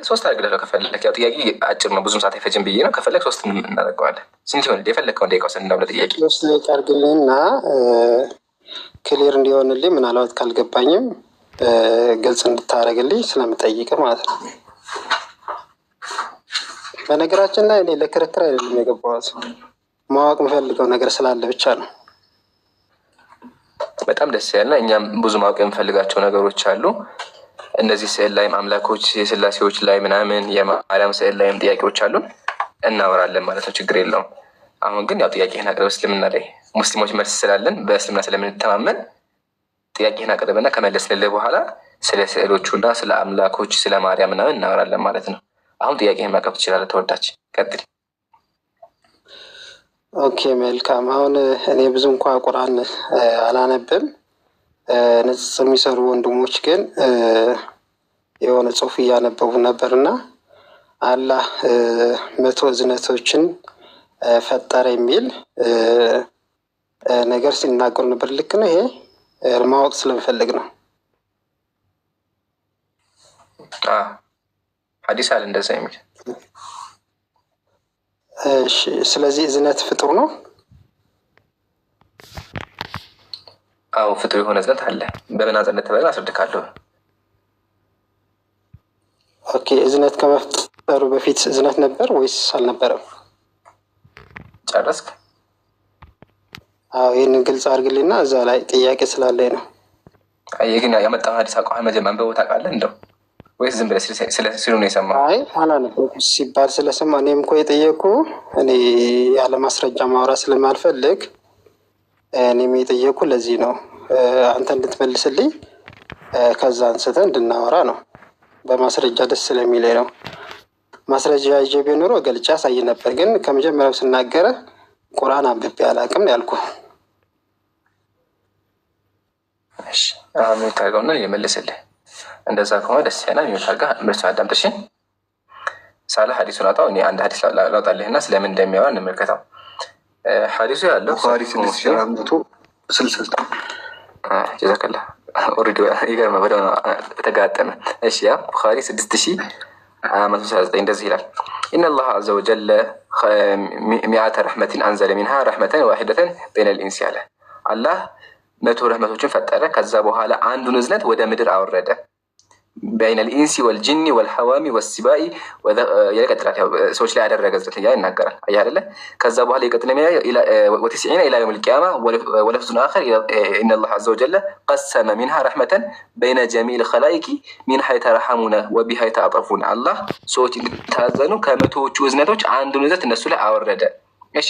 ሶስት አድርግልህ ከፈለክ። ያው ጥያቄ አጭር ነው ብዙም ሰዓት አይፈጅም ብዬ ነው። ከፈለክ ሶስት እናደርገዋለን። ስንት ይሆን የፈለግከውን ደቂቃ ወሰን እንዳው ለጥያቄ ሶስት ደቂቃ አድርግልህና ክሊር እንዲሆንልኝ ምናልባት ካልገባኝም ግልጽ እንድታደርግልኝ ስለምጠይቅ ማለት ነው። በነገራችን ላይ እኔ ለክርክር አይደለም የገባሁት፣ ማወቅ የምፈልገው ነገር ስላለ ብቻ ነው። በጣም ደስ ያለ። እኛም ብዙ ማወቅ የምፈልጋቸው ነገሮች አሉ። እነዚህ ስዕል ላይም አምላኮች የስላሴዎች ላይ ምናምን የማርያም ስዕል ላይም ጥያቄዎች አሉን፣ እናወራለን ማለት ነው። ችግር የለውም። አሁን ግን ያው ጥያቄህን አቅርብ። እስልምና ላይ ሙስሊሞች መልስ ስላለን በእስልምና ስለምንተማመን ጥያቄህን አቅርብና ከመለስንልህ በኋላ ስለ ስዕሎቹና ስለ አምላኮች ስለ ማርያም ምናምን እናወራለን ማለት ነው። አሁን ጥያቄህን ማቅረብ ትችላለህ። ተወዳጅ ቀጥል። ኦኬ መልካም። አሁን እኔ ብዙ እንኳ ቁርአን አላነብም። ንጽጽር የሚሰሩ ወንድሞች ግን የሆነ ጽሑፍ እያነበቡ ነበርና አላህ 100 እዝነቶችን ፈጠረ የሚል ነገር ሲናገሩ ነበር። ልክ ነው? ይሄ ማወቅ ስለምፈልግ ነው። ሐዲስ አለ እንደዛ የሚል። እሺ፣ ስለዚህ እዝነት ፍጡር ነው? አዎ ፍጡር የሆነ እዝነት አለ። በምን አንፃር ተበላ አስረድካለሁ። ኦኬ፣ እዝነት ከመፍጠሩ በፊት እዝነት ነበር ወይስ አልነበረም? ጨረስክ? አዎ፣ ይህንን ግልጽ አድርግልኝና እዛ ላይ ጥያቄ ስላለኝ ነው። አይ ግን ያመጣው ሐዲስ አቋም መጀመሪያ አንብበው ታውቃለህ እንደው ወይስ ዝም ብለህ ሲሉ ነው የሰማው? አይ አላነበብኩም ሲባል ስለሰማ እኔም እኮ የጠየኩ እኔ ያለ ማስረጃ ማውራት ስለማልፈልግ እኔም የጠየኩ ለዚህ ነው አንተ እንድትመልስልኝ ከዛ አንስተን እንድናወራ ነው። በማስረጃ ደስ ስለሚለኝ ነው። ማስረጃ ይዤ ቢኖር ገልጬ አሳይ ነበር፣ ግን ከመጀመሪያው ስናገረ ቁርአን አንብቤ አላውቅም ያልኩ። እሺ አሁን ታውቀውና የመለስልህ እንደዛ ከሆነ ደስ ያለ የሚወታጋ ምርጫ አዳምጥሽ። ሳለ ሐዲሱን አጣው። እኔ አንድ ሐዲስ ላውጣልህና ስለምን እንደሚያወራ እንመልከተው። ሐዲሱ ያለው ቡኻሪ 6460 ጀዛከላ ኦሪዲ ይገርማ ወደ ተጋጠመ። እሺ ያ ቡኻሪ 6169 እንደዚህ ይላል። ኢነ አላህ ዐዘ ወጀለ ሚአተ ረሕመትን አንዘለ ሚንሃ ረሕመተን ዋሂደተን በይነል ኢንሲ አለ። አላህ 100 ረሕመቶችን ፈጠረ። ከዛ በኋላ አንዱን እዝነት ወደ ምድር አወረደ። በይነል ኢንሲ ወልጂኒ ወልሐዋሚ ወሲባኢ የቀጥላት ሰዎች ላይ ያደረገ እዝነት እያ ይናገራል። አያ አይደለ? ከዛ በኋላ የቀጥለ ወተስዒነ ኢላ የውም ልቅያማ ወለፍዙን አኸር ኢነ አላህ ዐዘ ወጀለ ቀሰመ ሚንሃ ረሕመተን በይነ ጀሚል ኸላኢቂ ሚንሃ የተረሐሙነ ወቢሃ የተአጠፉነ። አላህ ሰዎች እንድታዘኑ ከመቶዎቹ እዝነቶች አንዱን እዝነት እነሱ ላይ አወረደ። እሺ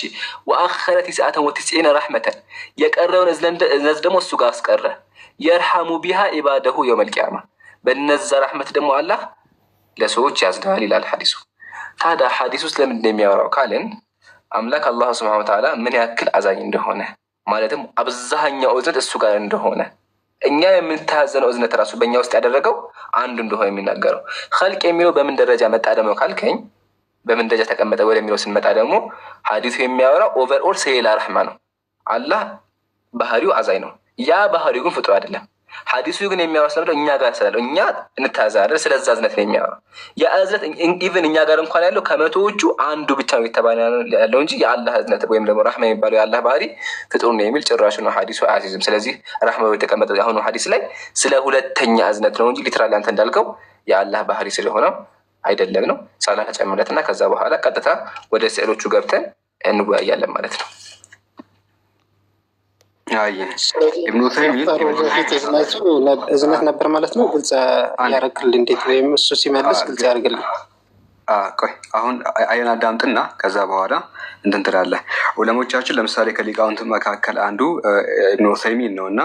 ወአኸረ 99 ረሕመተን የቀረውን እዝነት ደግሞ እሱ ጋር አስቀረ። የርሐሙ ቢሃ ኢባደሁ የውም ልቅያማ በነዛ ረሕመት ደግሞ አላህ ለሰዎች ያዝናል ይላል ሐዲሱ። ታዲያ ሐዲሱ ስለምን እንደሚያወራው ካልን አምላክ አላህ ሱብሓነሁ ወተዓላ ምን ያክል አዛኝ እንደሆነ ማለትም አብዛኛው እዝነት እሱ ጋር እንደሆነ እኛ የምንታዘነው እዝነት ራሱ በእኛ ውስጥ ያደረገው አንዱ እንደሆነ የሚናገረው። ኸልቅ የሚለው በምን ደረጃ መጣ ደግሞ ካልከኝ በምን ደረጃ ተቀመጠ ወደሚለው ስንመጣ ደግሞ ሐዲሱ የሚያወራው ኦቨርኦል ስለሌላ ረሕማ ነው። አላህ ባህሪው አዛኝ ነው። ያ ባህሪው ግን ፍጡር አይደለም። ሐዲሱ ግን የሚያወራው ስለምንድነው? እኛ ጋር ስላለው እኛ እንታዛለን። ስለዛ እዝነት ነው የሚያወራው። ያ እዝነት ኢቭን እኛ ጋር እንኳን ያለው ከመቶዎቹ አንዱ ብቻ ነው የተባለ ያለው እንጂ የአላህ እዝነት ወይም ደግሞ ረሕማ የሚባለው የአላህ ባህሪ ፍጡር ነው የሚል ጭራሹ ነው ሐዲሱ አያሲዝም። ስለዚህ ረሕማ የተቀመጠው አሁኑ ሐዲስ ላይ ስለ ሁለተኛ እዝነት ነው እንጂ ሊትራሊ አንተ እንዳልከው የአላህ ባህሪ ስለሆነው አይደለም ነው። ሳላ ተጨምረትና ከዛ በኋላ ቀጥታ ወደ ስዕሎቹ ገብተን እንወያያለን ማለት ነው። ኢብኑ ተይሚያ እዝነት ነበር ማለት ነው። ግልጽ ያደርግልህ እንዴት? ወይም እሱ ሲመልስ ግልጽ ያደርግልህ። ቆይ አሁን አየን አዳምጥና ከዛ በኋላ እንትን ትላለህ። ዑለሞቻችን ለምሳሌ ከሊቃውንት መካከል አንዱ ኢብኑ ተይሚያ ነው እና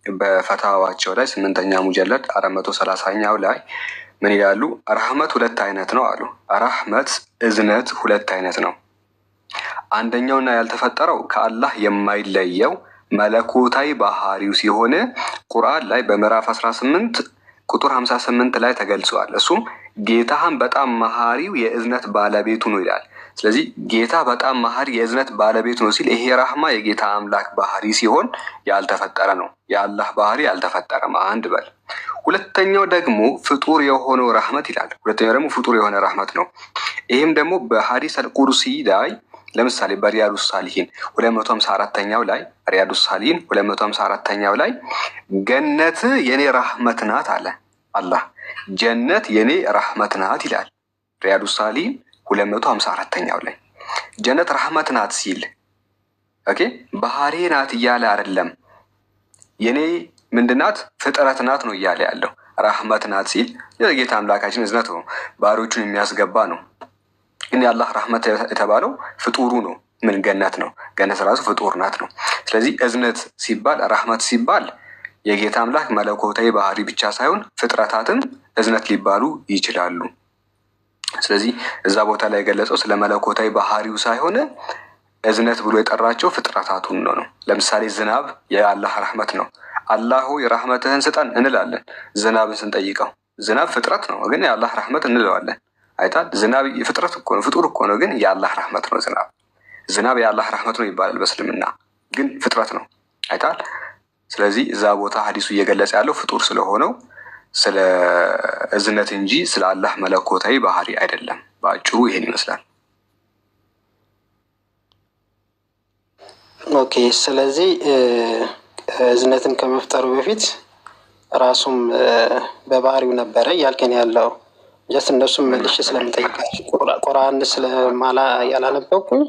በፈታዋቸው ላይ 8ኛ ሙጀለድ 430ኛው ላይ ምን ይላሉ? ረሕመት ሁለት አይነት ነው አሉ። ረሕመት እዝነት ሁለት አይነት ነው። አንደኛውና ያልተፈጠረው ከአላህ የማይለየው መለኮታዊ ባህሪው ሲሆን ቁርአን ላይ በምዕራፍ 18 ቁጥር 58 ላይ ተገልጿል። እሱም ጌታህን በጣም መሐሪው የእዝነት ባለቤቱ ነው ይላል። ስለዚህ ጌታ በጣም መሐሪ የእዝነት ባለቤቱ ነው ሲል ይሄ ራህማ የጌታ አምላክ ባህሪ ሲሆን ያልተፈጠረ ነው። የአላህ ባህሪ ያልተፈጠረም። አንድ በል። ሁለተኛው ደግሞ ፍጡር የሆነው ረህመት ይላል። ሁለተኛው ደግሞ ፍጡር የሆነ ረህመት ነው። ይህም ደግሞ በሐዲስ አልቁርሲ ላይ ለምሳሌ በሪያዱ ሳሊሂን 254ኛው ላይ ሪያዱ ሳሊሂን 254ኛው ላይ ገነት የኔ ረህመት ናት አለ አላህ። ጀነት የኔ ረህመት ናት ይላል ሪያዱ ሳሊሂን 254ኛው ላይ። ጀነት ረህመት ናት ሲል ኦኬ ባህሪ ናት እያለ አይደለም። የኔ ምንድናት? ፍጥረት ናት ነው እያለ ያለው። ረህመት ናት ሲል የጌታ አምላካችን እዝነት ነው፣ ባሮቹን የሚያስገባ ነው። ግን የአላህ ረህመት የተባለው ፍጡሩ ነው። ምን ገነት ነው። ገነት ራሱ ፍጡር ናት ነው። ስለዚህ እዝነት ሲባል ረህመት ሲባል የጌታ አምላክ መለኮታዊ ባህሪ ብቻ ሳይሆን ፍጥረታትም እዝነት ሊባሉ ይችላሉ። ስለዚህ እዛ ቦታ ላይ የገለጸው ስለ መለኮታዊ ባህሪው ሳይሆን እዝነት ብሎ የጠራቸው ፍጥረታቱን ነው። ለምሳሌ ዝናብ የአላህ ረህመት ነው። አላህ ሆይ ረህመትህን ስጠን እንላለን ዝናብን ስንጠይቀው። ዝናብ ፍጥረት ነው፣ ግን የአላህ ረህመት እንለዋለን። አይታል። ዝናብ ፍጥረት እኮ ነው፣ ፍጡር እኮ ነው፣ ግን የአላህ ረህመት ነው። ዝናብ የአላህ ረህመት ነው ይባላል በእስልምና፣ ግን ፍጥረት ነው። አይታል። ስለዚህ እዛ ቦታ ሀዲሱ እየገለጸ ያለው ፍጡር ስለሆነው ስለ እዝነት እንጂ ስለ አላህ መለኮታዊ ባህሪ አይደለም። በአጭሩ ይሄን ይመስላል። ኦኬ። ስለዚህ እዝነትን ከመፍጠሩ በፊት ራሱም በባህሪው ነበረ እያልከን ያለው ጀስት እነሱም መልሼ ስለምጠይቃቸው ቁርአን ስለማላ ያላነበብኩኝ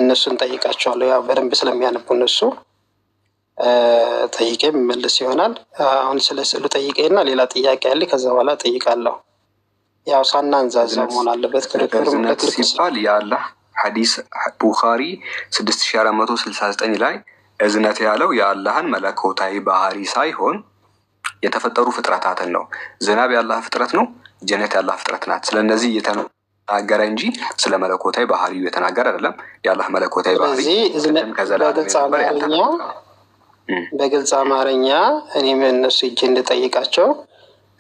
እነሱን ጠይቃቸዋለሁ። ያው በደንብ ስለሚያነቡ እነሱ ጠይቄ የምመልስ ይሆናል። አሁን ስለ ስዕሉ ጠይቄና ሌላ ጥያቄ ያለ ከዛ በኋላ ጠይቃለሁ። ያው ሳናንዛዛ መሆን አለበት ክርክሩም ሲባል የአላህ ሐዲስ ቡኻሪ 6469 ላይ እዝነት ያለው የአላህን መለኮታዊ ባህሪ ሳይሆን የተፈጠሩ ፍጥረታትን ነው። ዝናብ የአላህ ፍጥረት ነው። ጀነት የአላህ ፍጥረት ናት። ስለነዚህ እየተናገረ እንጂ ስለ መለኮታዊ ባህሪው የተናገረ አይደለም። የአላህ መለኮታዊ ባህሪ በግልጽ አማርኛ እኔም እነሱ እጅ እንድጠይቃቸው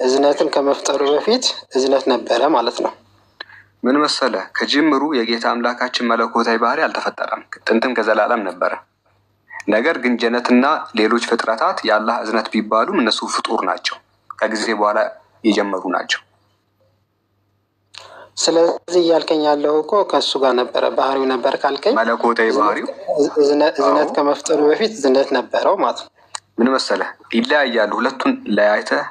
እዝነትን ከመፍጠሩ በፊት እዝነት ነበረ ማለት ነው። ምን መሰለ፣ ከጅምሩ የጌታ አምላካችን መለኮታዊ ባህሪ አልተፈጠረም። ጥንትም ከዘላለም ነበረ። ነገር ግን ጀነትና ሌሎች ፍጥረታት የአላህ እዝነት ቢባሉም እነሱ ፍጡር ናቸው፣ ከጊዜ በኋላ የጀመሩ ናቸው። ስለዚህ እያልከኝ ያለው እኮ ከእሱ ጋር ነበረ ባህሪው ነበር ካልከኝ መለኮታዊ ባህሪው እዝነት ከመፍጠሩ በፊት እዝነት ነበረው ማለት ነው። ምን መሰለ፣ ይለያያሉ። ሁለቱን ለያይተህ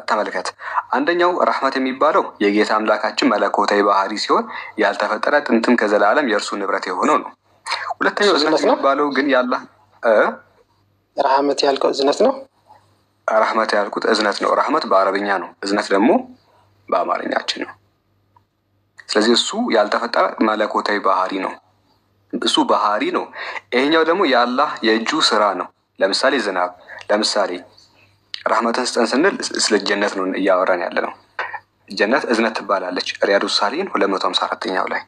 ተመልከት። አንደኛው ረህመት የሚባለው የጌታ አምላካችን መለኮታዊ ባህሪ ሲሆን ያልተፈጠረ ጥንትም ከዘላለም የእርሱ ንብረት የሆነው ነው። ሁለተኛው እዝነት የሚባለው ግን የአላህ ረህመት ያልከው እዝነት ነው። ረህመት ያልኩት እዝነት ነው። ረህመት በአረብኛ ነው፣ እዝነት ደግሞ በአማርኛችን ነው። ስለዚህ እሱ ያልተፈጠረ መለኮታዊ ባህሪ ነው። እሱ ባህሪ ነው። ይሄኛው ደግሞ የአላህ የእጁ ስራ ነው። ለምሳሌ ዝናብ፣ ለምሳሌ ረህመትን ስጠን ስንል ስለ ጀነት ነው እያወራን ያለ ነው። ጀነት እዝነት ትባላለች ሪያዱ ሳሊሂን 254ኛው ላይ።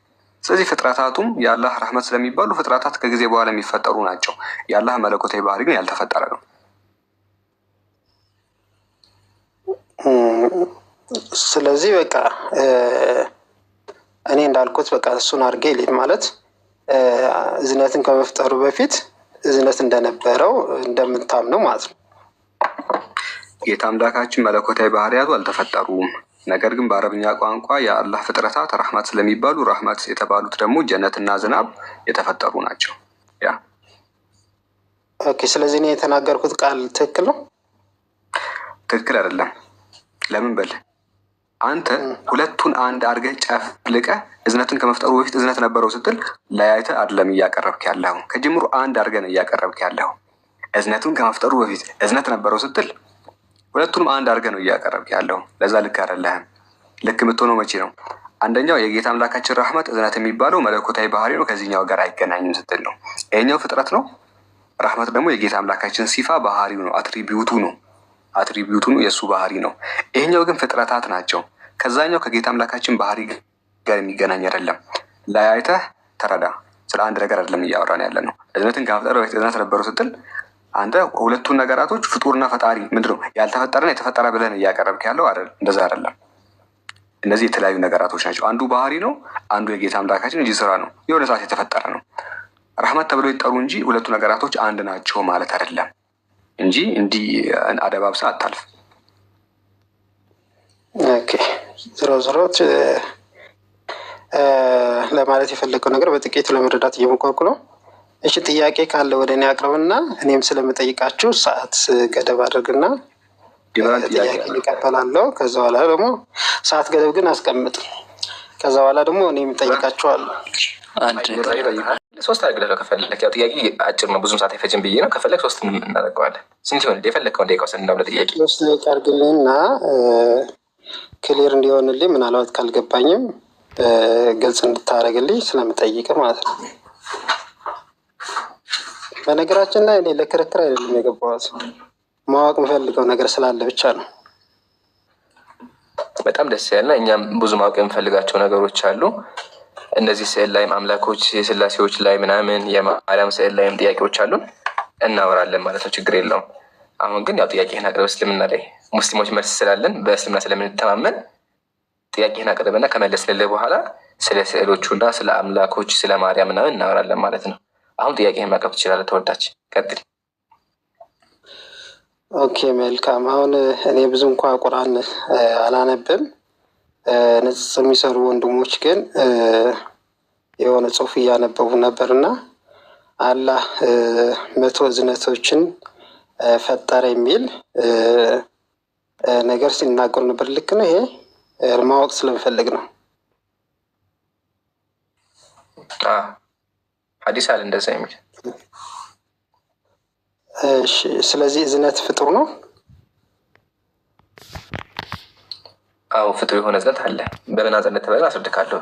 ስለዚህ ፍጥረታቱም የአላህ ረህመት ስለሚባሉ ፍጥረታት ከጊዜ በኋላ የሚፈጠሩ ናቸው። የአላህ መለኮታዊ ባህሪ ግን ያልተፈጠረ ነው። ስለዚህ በቃ እኔ እንዳልኩት በቃ እሱን አድርጌ ሌት ማለት እዝነትን ከመፍጠሩ በፊት እዝነት እንደነበረው እንደምታምነው ማለት ነው። ጌታ አምላካችን መለኮታዊ ባህሪያቱ አልተፈጠሩም። ነገር ግን በአረብኛ ቋንቋ የአላህ ፍጥረታት ረህመት ስለሚባሉ ረህመት የተባሉት ደግሞ ጀነትና ዝናብ የተፈጠሩ ናቸው። ያ ኦኬ። ስለዚህ እኔ የተናገርኩት ቃል ትክክል ነው? ትክክል አይደለም። ለምን በል አንተ ሁለቱን አንድ አድርገህ ጨፍልቀህ እዝነትን ከመፍጠሩ በፊት እዝነት ነበረው ስትል ለያይተህ አይደለም እያቀረብክ ያለው። ከጅምሩ አንድ አድርገህ ነው እያቀረብክ ያለው። እዝነቱን ከመፍጠሩ በፊት እዝነት ነበረው ስትል ሁለቱንም አንድ አድርገህ ነው እያቀረብክ ያለው። ለዛ ልክ አይደለህም። ልክ የምትሆነው መቼ ነው? አንደኛው የጌታ አምላካችን ረህመት እዝነት የሚባለው መለኮታዊ ባህሪ ነው፣ ከዚህኛው ጋር አይገናኝም ስትል ነው። ይሄኛው ፍጥረት ነው። ረህመት ደግሞ የጌታ አምላካችን ሲፋ ባህሪው ነው፣ አትሪቢዩቱ ነው። አትሪቢዩቱ ነው፣ የእሱ ባህሪ ነው። ይሄኛው ግን ፍጥረታት ናቸው። ከዛኛው ከጌታ አምላካችን ባህሪ ጋር የሚገናኝ አይደለም። ለያይተህ ተረዳ። ስለ አንድ ነገር አይደለም እያወራን ያለ ነው። እዝነትን ከመፍጠር በፊት እዝነት ነበረው ስትል አንተ ሁለቱን ነገራቶች ፍጡርና ፈጣሪ ምንድነው ያልተፈጠረና የተፈጠረ ብለን እያቀረብክ ያለው አይደል? እንደዛ አይደለም። እነዚህ የተለያዩ ነገራቶች ናቸው። አንዱ ባህሪ ነው፣ አንዱ የጌታ አምላካችን እንጂ ስራ ነው። የሆነ ሰዓት የተፈጠረ ነው። ረህመት ተብሎ ይጠሩ እንጂ ሁለቱ ነገራቶች አንድ ናቸው ማለት አይደለም እንጂ እንዲህ አደባብሳ አታልፍ። ዞሮ ዞሮ ለማለት የፈለገው ነገር በጥቂቱ ለመረዳት እየሞከርኩ ነው። እሺ ጥያቄ ካለ ወደ እኔ አቅርብና እኔም ስለምጠይቃችሁ ሰዓት ገደብ አድርግና ጥያቄ ይቀበላለሁ። ከዛ በኋላ ደግሞ ሰዓት ገደብ ግን አስቀምጥ። ከዛ በኋላ ደግሞ እኔም እጠይቃችኋለሁ። ሶስት አድርግልህ ከፈለክ። ያው ጥያቄ አጭር ነው፣ ብዙም ሰዓት አይፈጅም ብዬ ነው። ከፈለክ ሶስት እናደርገዋለን። ስንት ይሆን የፈለግከውን ደቂቃ ወሰን እንዳው ለጥያቄ ሶስት ደቂቃ አድርግልኝና ክሊር እንዲሆንልኝ ምናልባት ካልገባኝም ግልጽ እንድታደርግልኝ ስለምጠይቅ ማለት ነው። በነገራችን ላይ እኔ ለክርክር አይደለም የገባሁት፣ ማወቅ የምፈልገው ነገር ስላለ ብቻ ነው። በጣም ደስ ያለ። እኛም ብዙ ማወቅ የምፈልጋቸው ነገሮች አሉ። እነዚህ ስዕል ላይም አምላኮች የስላሴዎች ላይ ምናምን የማርያም ስዕል ላይም ጥያቄዎች አሉን፣ እናወራለን ማለት ነው። ችግር የለውም። አሁን ግን ያው ጥያቄህን አቅርብ። እስልምና ላይ ሙስሊሞች መልስ ስላለን በእስልምና ስለምንተማመን ጥያቄህን አቅርብና ከመለስንልህ በኋላ ስለ ስዕሎቹና ስለ አምላኮች ስለ ማርያም ምናምን እናወራለን ማለት ነው። አሁን ጥያቄህን ማቅረብ ትችላለህ። ተወዳጅ ቀጥል። ኦኬ መልካም። አሁን እኔ ብዙ እንኳ ቁርአን አላነብም። ንጽጽር የሚሰሩ ወንድሞች ግን የሆነ ጽሑፍ እያነበቡ ነበርና አላህ 100 እዝነቶችን ፈጠረ የሚል ነገር ሲናገሩ ነበር። ልክ ነው? ይሄ ማወቅ ስለምፈልግ ነው። ሐዲስ አለ እንደዛ የሚል። እሺ፣ ስለዚህ እዝነት ፍጡር ነው? አዎ ፍጡር የሆነ እዝነት አለ። በመናጽነት ተበላ አስረድካለሁ።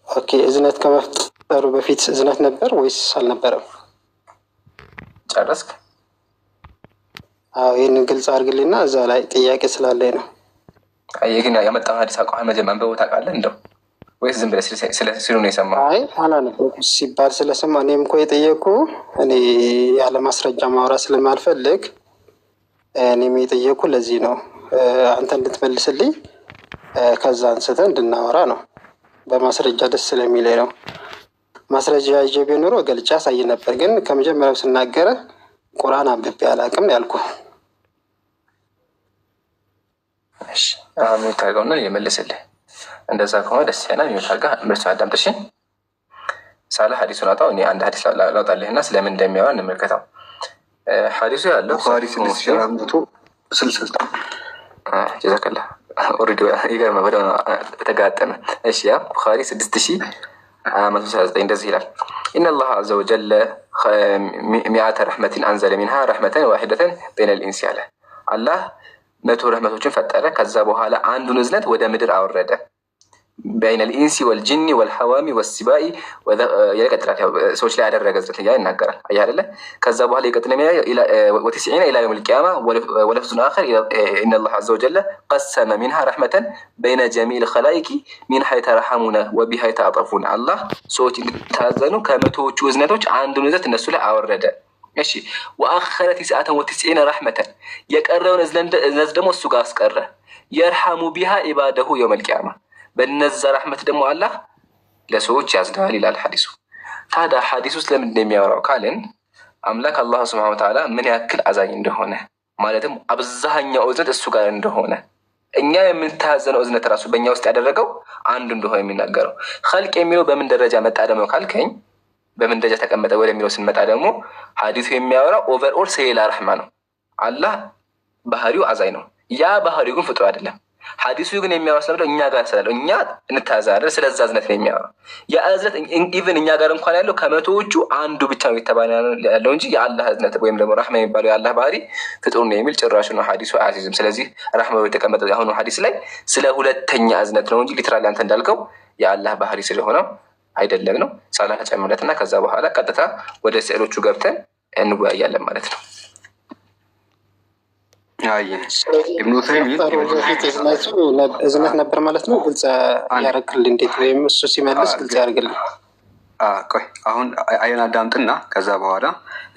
ኦኬ፣ እዝነት ከመፍጠሩ በፊት እዝነት ነበር ወይስ አልነበረም? ጨረስክ? አዎ ይህንን ግልጽ አድርግልኝና እዛ ላይ ጥያቄ ስላለኝ ነው። አየህ ግን ያመጣው ሐዲስ አቋም መጀመሪያ አንብበው ታውቃለህ እንደው ወይስ ዝም ብለህ ሲሉ ነው የሰማው? አይ አላነበብኩም ሲባል ስለሰማ እኔም እኮ የጠየኩ እኔ ያለ ማስረጃ ማውራት ስለማልፈልግ እኔም የጠየኩ ለዚህ ነው። አንተ እንድትመልስልኝ ከዛ አንስተ እንድናወራ ነው። በማስረጃ ደስ ስለሚለኝ ነው። ማስረጃ ይዤ ቢሆን ኖሮ ገልጬ አሳይ ነበር። ግን ከመጀመሪያው ስናገረ ቁርአን አንብቤ አላውቅም ያልኩ። እሺ አሁን ታውቀውና የመለስልህ እንደዛ ከሆነ ደስ ያለ የሚወጣጋ ምርጫ አዳምጥሽ። ሳለ ሐዲሱን አጣው። እኔ አንድ ሐዲስ ላውጣልህና ስለምን እንደሚያወራ እንመልከተው። ሐዲሱ ያለው ቡኻሪ 660 ጀዛከላ ኦሬዲ ይገርማ ወደ ተጋጠመ። እሺ ያ ቡኻሪ 6139 እንደዚህ ይላል። ኢነላህ ዐዘ ወጀለ ሚአተ ረሕመትን አንዘለ ሚንሃ ረሕመተን ዋሂደተን በይነል ኢንሲ አለ። አላህ 100 ረሕመቶችን ፈጠረ። ከዛ በኋላ አንዱን እዝነት ወደ ምድር አወረደ። በይነል ኢንሲ ወልጅኒ ወልሐዋሚ ወሲባኢ የቀጥላት ሰዎች ላይ ያደረገ እዝነት እያ ይናገራል። አየህ አይደለ? ከዛ በኋላ የቀጥለ ወቲስዒነ ኢላ የውም ልቅያማ ወለፍዙን አኸር ኢነላህ ዐዘ ወጀለ ቀሰመ ሚንሃ ረሕመተን በይነ ጀሚዕ ልኸላኢቂ ሚንሃ የተረሐሙነ ወቢሃ የተአጠፉነ። አላህ ሰዎች እንድታዘኑ ከመቶዎቹ እዝነቶች አንዱን እዝነት እነሱ ላይ አወረደ። እሺ ወአኸረ ቲስዓተን ወቲስዒነ ረሕመተን የቀረውን እዝነት ደግሞ እሱ ጋር አስቀረ። የርሐሙ ቢሃ ኢባደሁ የውም ልቅያማ በነዛ ረሕመት ደግሞ አላህ ለሰዎች ያዝናል ይላል ሐዲሱ። ታዲያ ሐዲሱ ስለምን እንደሚያወራው ካልን አምላክ አላህ ሱብሓነሁ ወተዓላ ምን ያክል አዛኝ እንደሆነ ማለትም አብዛኛው እዝነት እሱ ጋር እንደሆነ እኛ የምንታዘነው እዝነት ራሱ በእኛ ውስጥ ያደረገው አንዱ እንደሆነ የሚናገረው ኸልቅ የሚለው በምን ደረጃ መጣ ደግሞ ካልከኝ በምን ደረጃ ተቀመጠ ወደሚለው ስንመጣ ደግሞ ሐዲሱ የሚያወራው ኦቨርኦል ሰይላ ረሕማ ነው። አላህ ባህሪው አዛኝ ነው። ያ ባህሪው ግን ፍጡር አይደለም። ሐዲሱ ግን የሚያወራ ስለምለው እኛ ጋር ስላለው እኛ እንታዛለን። ስለዛ እዝነት ነው የሚያወራው። ያ እዝነት ኢቭን እኛ ጋር እንኳን ያለው ከመቶዎቹ አንዱ ብቻ ነው የተባለ ያለው እንጂ የአላህ እዝነት ወይም ደግሞ ረሕማ የሚባለው የአላህ ባህሪ ፍጡር ነው የሚል ጭራሽ ነው ሐዲሱ አያሲዝም። ስለዚህ ረሕማ የተቀመጠው አሁኑ ሐዲስ ላይ ስለ ሁለተኛ እዝነት ነው እንጂ ሊትራሊ አንተ እንዳልከው የአላህ ባህሪ ስለሆነ አይደለም ነው። ሳላ ተጨምረትና ከዛ በኋላ ቀጥታ ወደ ስዕሎቹ ገብተን እንወያያለን ማለት ነው። ኢብኑ ተይሚን እዝነት ነበር ማለት ነው። ግልጽ ያደርግልህ እንዴት? ወይም እሱ ሲመልስ ግልጽ ያደርግልህ። ቆይ አሁን አየን አዳምጥና ከዛ በኋላ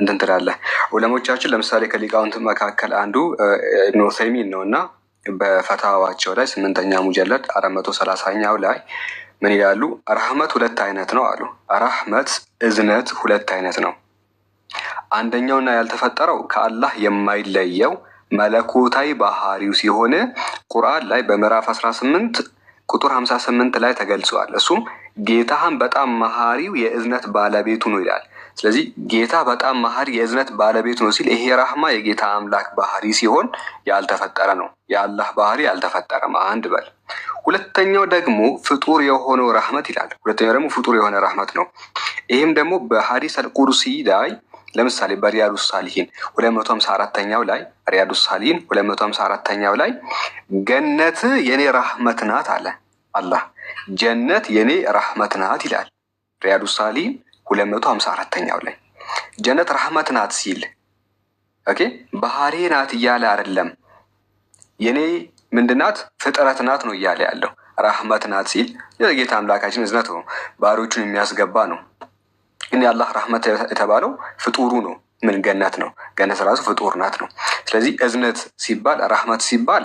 እንትን ትላለህ። ዑለሞቻችን ለምሳሌ ከሊቃውንት መካከል አንዱ ኢብኑ ተይሚን ነው እና በፈታዋቸው ላይ 8ኛ ሙጀለድ 430ኛው ላይ ምን ይላሉ? ረህመት ሁለት አይነት ነው አሉ። ረህመት እዝነት ሁለት አይነት ነው። አንደኛውና ያልተፈጠረው ከአላህ የማይለየው መለኮታዊ ባህሪው ሲሆን ቁርአን ላይ በምዕራፍ 18 ቁጥር 58 ላይ ተገልጿል። እሱም ጌታህን በጣም መሀሪው የእዝነት ባለቤቱ ነው ይላል። ስለዚህ ጌታ በጣም መሀሪ የእዝነት ባለቤቱ ነው ሲል ይሄ ራህማ የጌታ አምላክ ባህሪ ሲሆን ያልተፈጠረ ነው። የአላህ ባህሪ ያልተፈጠረም አንድ በል። ሁለተኛው ደግሞ ፍጡር የሆነው ረህመት ይላል። ሁለተኛው ደግሞ ፍጡር የሆነ ረህመት ነው። ይህም ደግሞ በሐዲስ አልቁርሲ ላይ ለምሳሌ በሪያዱ ሳሊሂን 254ኛው ላይ ሪያዱ ሳሊሂን 254ኛው ላይ ገነት የኔ ረህመት ናት አለ አላህ። ጀነት የኔ ረህመት ናት ይላል ሪያዱ ሳሊሂን 254ኛው ላይ። ጀነት ረህመት ናት ሲል ኦኬ ባህሪ ናት እያለ አይደለም። የኔ ምንድናት? ፍጥረት ናት ነው እያለ ያለው። ረህመት ናት ሲል የጌታ አምላካችን እዝነት ነው፣ ባህሪዎቹን የሚያስገባ ነው። ግን የአላህ ረህመት የተባለው ፍጡሩ ነው። ምን ገነት ነው። ገነት ራሱ ፍጡር ናት ነው። ስለዚህ እዝነት ሲባል ረህመት ሲባል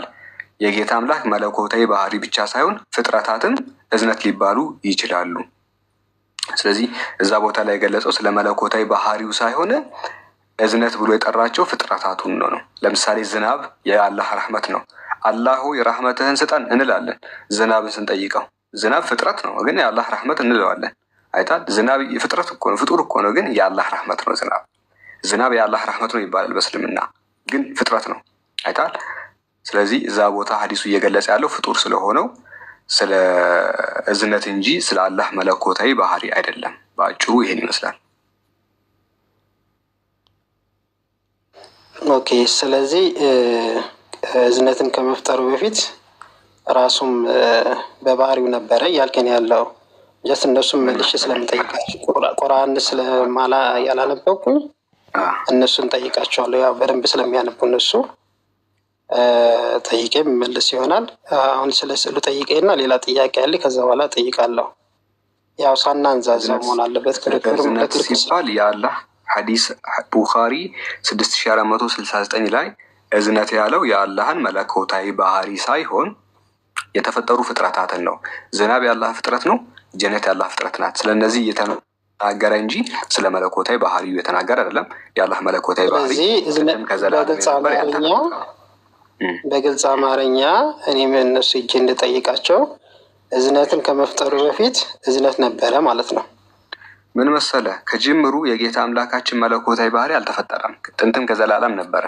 የጌታ አምላክ መለኮታዊ ባህሪ ብቻ ሳይሆን ፍጥረታትም እዝነት ሊባሉ ይችላሉ። ስለዚህ እዛ ቦታ ላይ የገለጸው ስለ መለኮታዊ ባህሪው ሳይሆን እዝነት ብሎ የጠራቸው ፍጥረታቱን ነው። ለምሳሌ ዝናብ የአላህ ረህመት ነው። አላህ ሆይ ረህመትህን ስጠን እንላለን ዝናብን ስንጠይቀው። ዝናብ ፍጥረት ነው፣ ግን የአላህ ረህመት እንለዋለን። አይታል። ዝናብ ፍጥረት እኮ ነው፣ ፍጡር እኮ ነው፣ ግን የአላህ ረህመት ነው። ዝናብ የአላህ ረህመት ነው ይባላል በእስልምና፣ ግን ፍጥረት ነው። አይታል። ስለዚህ እዛ ቦታ ሀዲሱ እየገለጸ ያለው ፍጡር ስለሆነው ስለ እዝነት እንጂ ስለ አላህ መለኮታዊ ባህሪ አይደለም። በአጭሩ ይሄን ይመስላል። ኦኬ። ስለዚህ እዝነትን ከመፍጠሩ በፊት ራሱም በባህሪው ነበረ እያልከን ያለው ጀስት እነሱም መልሼ ስለምጠይቃቸው ቁርአን ስለማላ ያላነበብኩኝ እነሱን ጠይቃቸዋለሁ። ያው በደንብ ስለሚያነቡ እነሱ ጠይቄ መልስ ይሆናል። አሁን ስለ ስዕሉ ጠይቄና ሌላ ጥያቄ ያለ ከዛ በኋላ ጠይቃለሁ። ያው ሳናንዛዛ መሆን አለበት። እዝነት ሲባል የአላህ ሐዲስ ቡኻሪ 6469 ላይ እዝነት ያለው የአላህን መለኮታዊ ባህሪ ሳይሆን የተፈጠሩ ፍጥረታትን ነው። ዝናብ የአላህ ፍጥረት ነው። ጀነት የአላህ ፍጥረት ናት። ስለነዚህ እየተናገረ እንጂ ስለ መለኮታዊ ባህሪው የተናገረ አይደለም። የአላህ መለኮታዊ ባህሪ በግልጽ አማርኛ እኔም እነሱ እጅ እንድጠይቃቸው እዝነትን ከመፍጠሩ በፊት እዝነት ነበረ ማለት ነው። ምን መሰለ፣ ከጅምሩ የጌታ አምላካችን መለኮታዊ ባህሪ አልተፈጠረም። ጥንትም ከዘላለም ነበረ።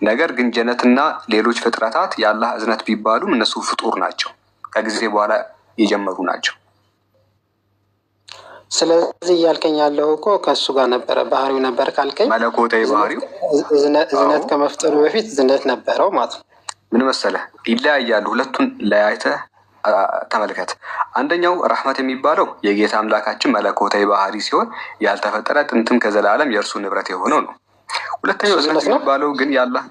ነገር ግን ጀነትና ሌሎች ፍጥረታት የአላህ እዝነት ቢባሉም እነሱ ፍጡር ናቸው፣ ከጊዜ በኋላ የጀመሩ ናቸው። ስለዚህ እያልከኝ ያለው እኮ ከእሱ ጋር ነበረ ባህሪው ነበር ካልከኝ መለኮታዊ ባህሪው እዝነት ከመፍጠሩ በፊት እዝነት ነበረው ማለት ነው። ምን መሰለ፣ ይለያያሉ። ሁለቱን ለያይተህ ተመልከት። አንደኛው ረህመት የሚባለው የጌታ አምላካችን መለኮታዊ ባህሪ ሲሆን ያልተፈጠረ ጥንትም ከዘላለም የእርሱ ንብረት የሆነው ነው። ሁለተኛው እዝነት የሚባለው ግን ያላህ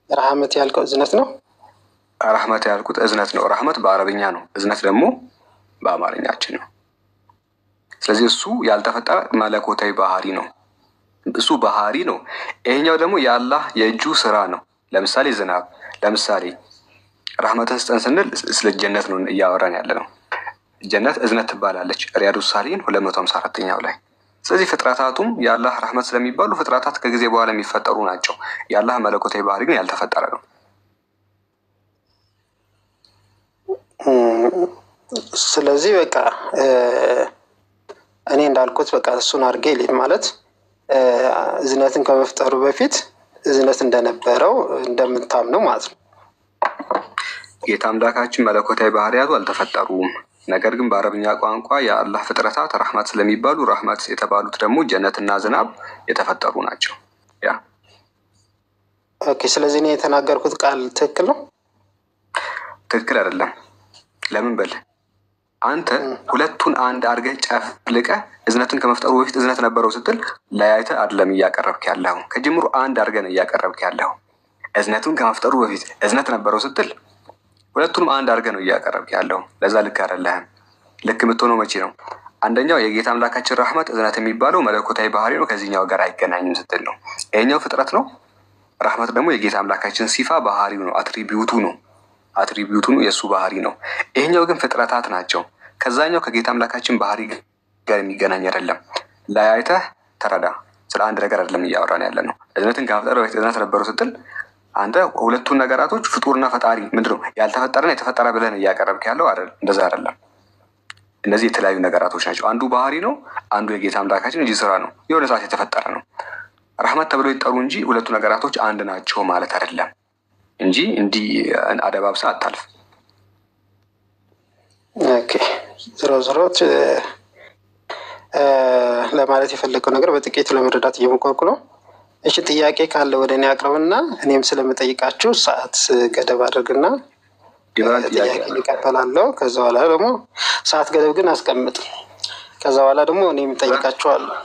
ረህመት ያልከው እዝነት ነው። ረህመት ያልኩት እዝነት ነው። ረህመት በአረብኛ ነው፣ እዝነት ደግሞ በአማርኛችን ነው። ስለዚህ እሱ ያልተፈጠረ መለኮታዊ ባህሪ ነው። እሱ ባህሪ ነው። ይሄኛው ደግሞ የአላህ የእጁ ስራ ነው። ለምሳሌ ዝናብ፣ ለምሳሌ ረህመትን ስጠን ስንል ስለ ጀነት ነው እያወራን ያለ ነው። ጀነት እዝነት ትባላለች ሪያዱ ሳሊሂን 254ኛው ላይ። ስለዚህ ፍጥረታቱም የአላህ ረህመት ስለሚባሉ ፍጥረታት ከጊዜ በኋላ የሚፈጠሩ ናቸው። የአላህ መለኮታዊ ባህሪ ግን ያልተፈጠረ ነው። ስለዚህ በቃ እኔ እንዳልኩት በቃ እሱን አድርጌ ሌት ማለት እዝነትን ከመፍጠሩ በፊት እዝነት እንደነበረው እንደምታምነው ማለት ነው። ጌታ አምላካችን መለኮታዊ ባህሪያቱ አልተፈጠሩም። ነገር ግን በአረብኛ ቋንቋ የአላህ ፍጥረታት ረህመት ስለሚባሉ ረህመት የተባሉት ደግሞ ጀነትና ዝናብ የተፈጠሩ ናቸው። ያ ኦኬ። ስለዚህ እኔ የተናገርኩት ቃል ትክክል ነው? ትክክል አይደለም። ለምን በል አንተ ሁለቱን አንድ አድርገህ ጨፍልቀህ እዝነትን ከመፍጠሩ በፊት እዝነት ነበረው ስትል ለያይተህ አይደለም እያቀረብክ ያለው። ከጅምሩ አንድ አድርገህ ነው እያቀረብክ ያለው። እዝነቱን ከመፍጠሩ በፊት እዝነት ነበረው ስትል ሁለቱንም አንድ አድርገህ ነው እያቀረብክ ያለው። ለዛ ልክ አይደለህም። ልክ የምትሆነው መቼ ነው? አንደኛው የጌታ አምላካችን ረህመት እዝነት የሚባለው መለኮታዊ ባህሪ ነው፣ ከዚህኛው ጋር አይገናኝም ስትል ነው። ይሄኛው ፍጥረት ነው፣ ረህመት ደግሞ የጌታ አምላካችን ሲፋ ባህሪው ነው፣ አትሪቢዩቱ ነው፣ የእሱ ባህሪ ነው። ይሄኛው ግን ፍጥረታት ናቸው። ከዛኛው ከጌታ አምላካችን ባህሪ ጋር የሚገናኝ አይደለም። ለያይተህ ተረዳ። ስለ አንድ ነገር አይደለም እያወራን ያለ ነው። እዝነትን ከመፍጠር በፊት እዝነት ነበረው ስትል አንተ ሁለቱን ነገራቶች ፍጡርና ፈጣሪ ምንድነው ያልተፈጠረና የተፈጠረ ብለን እያቀረብክ ያለው አይደል? እንደዛ አይደለም። እነዚህ የተለያዩ ነገራቶች ናቸው። አንዱ ባህሪ ነው፣ አንዱ የጌታ አምላካችን እንጂ ስራ ነው። የሆነ ሰዓት የተፈጠረ ነው። ረህመት ተብሎ ይጠሩ እንጂ ሁለቱ ነገራቶች አንድ ናቸው ማለት አይደለም እንጂ እንዲህ አደባብሳ አታልፍ። ኦኬ ዝሮ ለማለት የፈለገው ነገር በጥቂቱ ለመረዳት እየሞከርኩ ነው። እሺ ጥያቄ ካለ ወደ እኔ አቅርብና እኔም ስለምጠይቃችሁ ሰዓት ገደብ አድርግና ጥያቄ ይቀበላለሁ። ከዛ በኋላ ደግሞ ሰዓት ገደብ ግን አስቀምጥ። ከዛ በኋላ ደግሞ እኔም እጠይቃችኋለሁ።